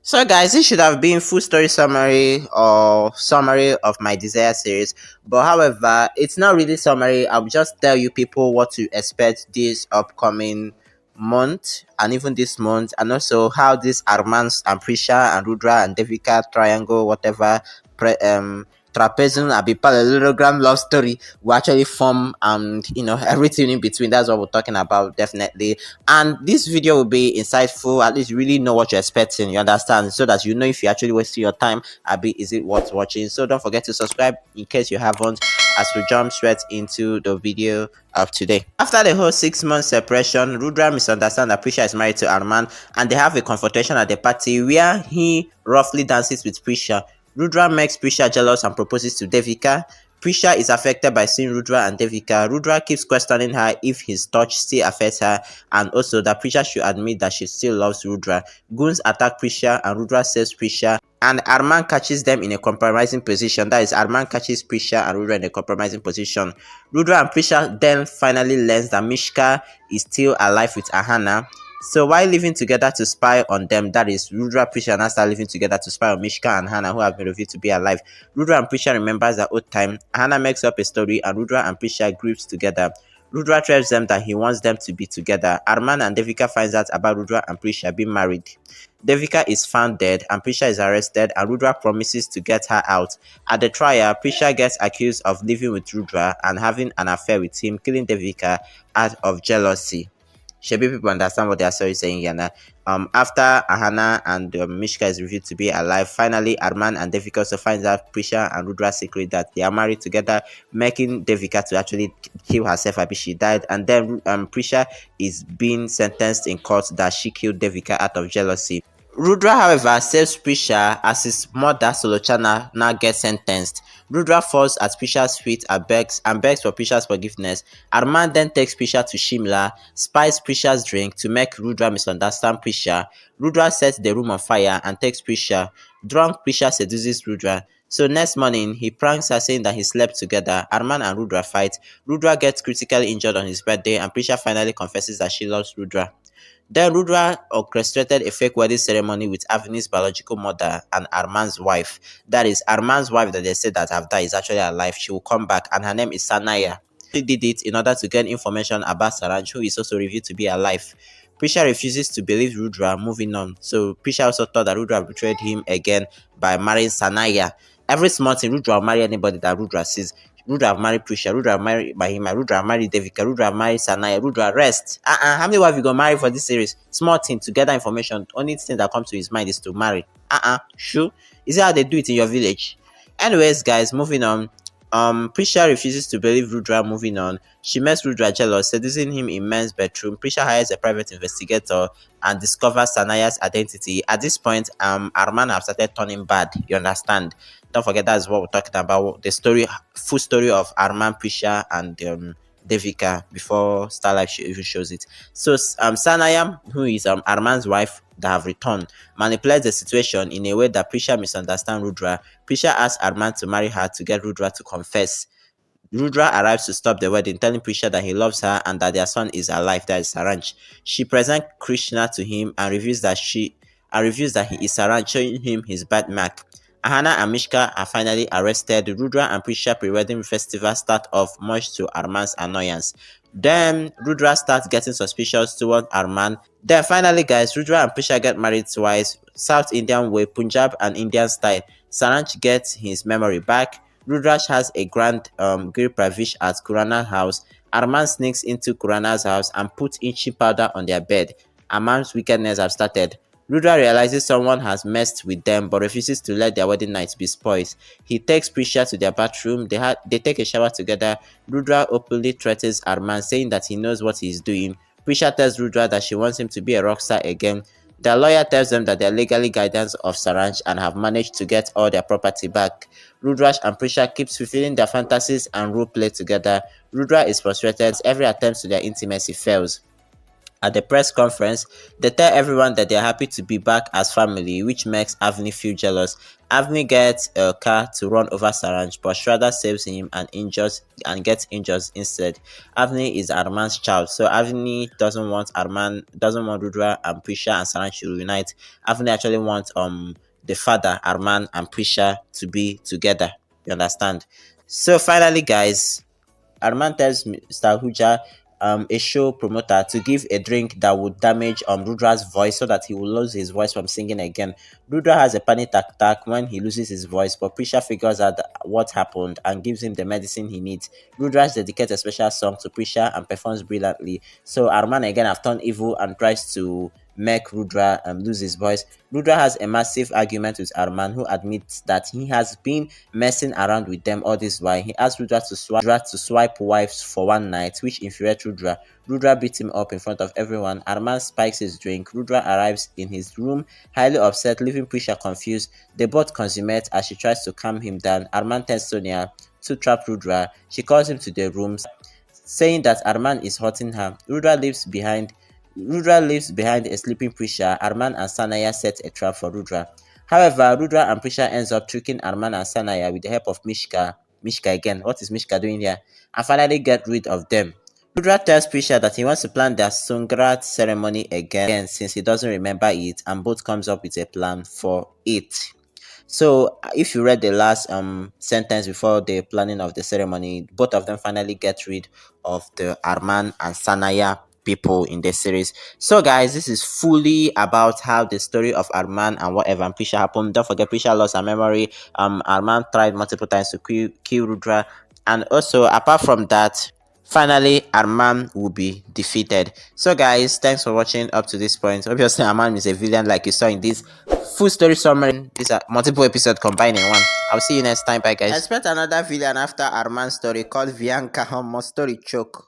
So guys, this should have been full story summary or summary of my Desire series. But however, it's not really summary. I'll just tell you people what to expect this upcoming month and even this month, and also how this Arman and Prisha and Rudra and Devika triangle, whatever trapezium abi parallelogram love story will actually form, and everything in between. That's what we're talking about, definitely. And this video will be insightful. At least you really know what you're expecting, you understand, so that you know if you're actually wasting your time, abi is it worth watching. So don't forget to subscribe in case you haven't, as we jump straight into the video of today. After the whole 6 month separation, Rudra misunderstands that Prisha is married to Arman, and they have a confrontation at the party where he roughly dances with Prisha. Rudra makes Presha jealous and proposes to Devika. Presha is affected by seeing Rudra and Devika. Rudra keeps questioning her if his touch still affects her, and also that Presha should admit that she still loves Rudra. Goons attack Presha and Rudra saves Presha, and Arman catches them in a compromising position. That is, Arman catches Presha and Rudra in a compromising position. Rudra and Presha then finally learns that Mishka is still alive with Ahana. So while living together to spy on them, that is, Rudra, Prisha and Asta living together to spy on Mishka and Hannah, who have been revealed to be alive. Rudra and Prisha remembers their old time. Hannah makes up a story, and Rudra and Prisha grieves together. Rudra tells them that he wants them to be together. Arman and Devika finds out about Rudra and Prisha being married. Devika is found dead, and Prisha is arrested, and Rudra promises to get her out. At the trial, Prisha gets accused of living with Rudra and having an affair with him, killing Devika out of jealousy. Shebi people understand what they are saying here now. After Ahana and Mishka is revealed to be alive, finally Arman and Devika also finds out Prisha and Rudra's secret that they are married together, making Devika to actually kill herself after she died. And then Prisha is being sentenced in court that she killed Devika out of jealousy. Rudra, however, saves Presha as his mother Solochana now gets sentenced. Rudra falls at Presha's feet and begs for Presha's forgiveness. Arman then takes Presha to Shimla, spies Presha's drink to make Rudra misunderstand Presha. Rudra sets the room on fire and takes Presha. Drunk, Presha seduces Rudra. So next morning, he pranks her saying that he slept together. Arman and Rudra fight. Rudra gets critically injured on his birthday, and Presha finally confesses that she loves Rudra. Then Rudra orchestrated a fake wedding ceremony with Avini's biological mother and Arman's wife. That is, Arman's wife that they said that have died is actually alive. She will come back, and her name is Sanaya. She did it in order to gain information about Saranj, who is also revealed to be alive. Prisha refuses to believe Rudra, moving on. So Prisha also thought that Rudra betrayed him again by marrying Sanaya. Every small thing, Rudra will marry anybody that Rudra sees. Rudra have married Prisha, Rudra have married Mahima, Rudra have married Devika, Rudra have married Sanaya, Rudra rest. How many wives you gonna marry for this series? Small thing to gather information. Only thing that comes to his mind is to marry. Sure. Is that how they do it in your village? Anyways, guys, moving on. Prisha refuses to believe Rudra, moving on. She makes Rudra jealous, seducing him in men's bedroom. Prisha hires a private investigator and discovers Sanaya's identity. At this point, Arman have started turning bad. You understand? Don't forget that's what we're talking about. The story, full story of Arman, Prisha, and Devika before Starlife even shows it. So Sanaya, who is Arman's wife that have returned, manipulates the situation in a way that Prisha misunderstands Rudra. Prisha asks Arman to marry her to get Rudra to confess. Rudra arrives to stop the wedding, telling Prisha that he loves her and that their son is alive, that is Saranj. She presents Krishna to him and reveals that he is Saranj, showing him his birthmark. Ahana and Mishka are finally arrested. Rudra and Prisha pre-wedding festival start off, much to Arman's annoyance. Then Rudra starts getting suspicious toward Arman. Then finally, guys, Rudra and Prisha get married twice, South Indian way, Punjab and Indian style. Saranj gets his memory back. Rudraj has a grand Giri Pravish at Kurana's house. Arman sneaks into Kurana's house and puts itching powder on their bed. Arman's wickedness have started. Rudra realizes someone has messed with them but refuses to let their wedding night be spoiled. He takes Prisha to their bathroom. They take a shower together. Rudra openly threatens Arman, saying that he knows what he is doing. Prisha tells Rudra that she wants him to be a rock star again. Their lawyer tells them that they are legally guidance of Saranj and have managed to get all their property back. Rudraj and Presha keep fulfilling their fantasies and role play together. Rudra is frustrated as every attempt to their intimacy fails. At the press conference, they tell everyone that they're happy to be back as family, which makes Avni feel jealous. Avni gets a car to run over Saranj, but Shraddha saves him and gets injured instead. Avni is Arman's child, so Avni doesn't want Rudra and Prisha and Saranj to reunite. Avni actually wants the father, Arman and Prisha, to be together. You understand? So finally, guys, Arman tells Mr. Huja, a show promoter, to give a drink that would damage Rudra's voice so that he will lose his voice from singing again. Rudra has a panic attack when he loses his voice, but Prisha figures out what happened and gives him the medicine he needs. Rudra dedicates a special song to Prisha and performs brilliantly. So Arman again have turned evil and tries to make Rudra lose his voice. Rudra has a massive argument with Arman, who admits that he has been messing around with them all this while. He asked Rudra to swipe wives for one night, which infuriates Rudra. Rudra beats him up in front of everyone. Arman spikes his drink. Rudra arrives in his room, highly upset, leaving Prisha confused. They both consummate as she tries to calm him down. Arman tells Sonia to trap Rudra. She calls him to their rooms, saying that Arman is hurting her. Rudra leaves behind a sleeping Prisha. Arman and Sanaya set a trap for Rudra. However, Rudra and Presha ends up tricking Arman and Sanaya with the help of Mishka. Mishka again. What is Mishka doing here? And finally get rid of them. Rudra tells Presha that he wants to plan their Sungrat ceremony again since he doesn't remember it, and both comes up with a plan for it. So if you read the last sentence before the planning of the ceremony, both of them finally get rid of the Arman and Sanaya people in the series. So guys, this is fully about how the story of Arman and whatever and Prisha happened. Don't forget Prisha lost her memory. Arman tried multiple times to kill Rudra, and also apart from that, finally Arman will be defeated. So guys, thanks for watching up to this point. Obviously Arman is a villain like you saw in this full story summary. These are multiple episodes combined in one. I'll see you next time. Bye guys. Expect another villain after Arman's story called Vianca Homo Story Choke.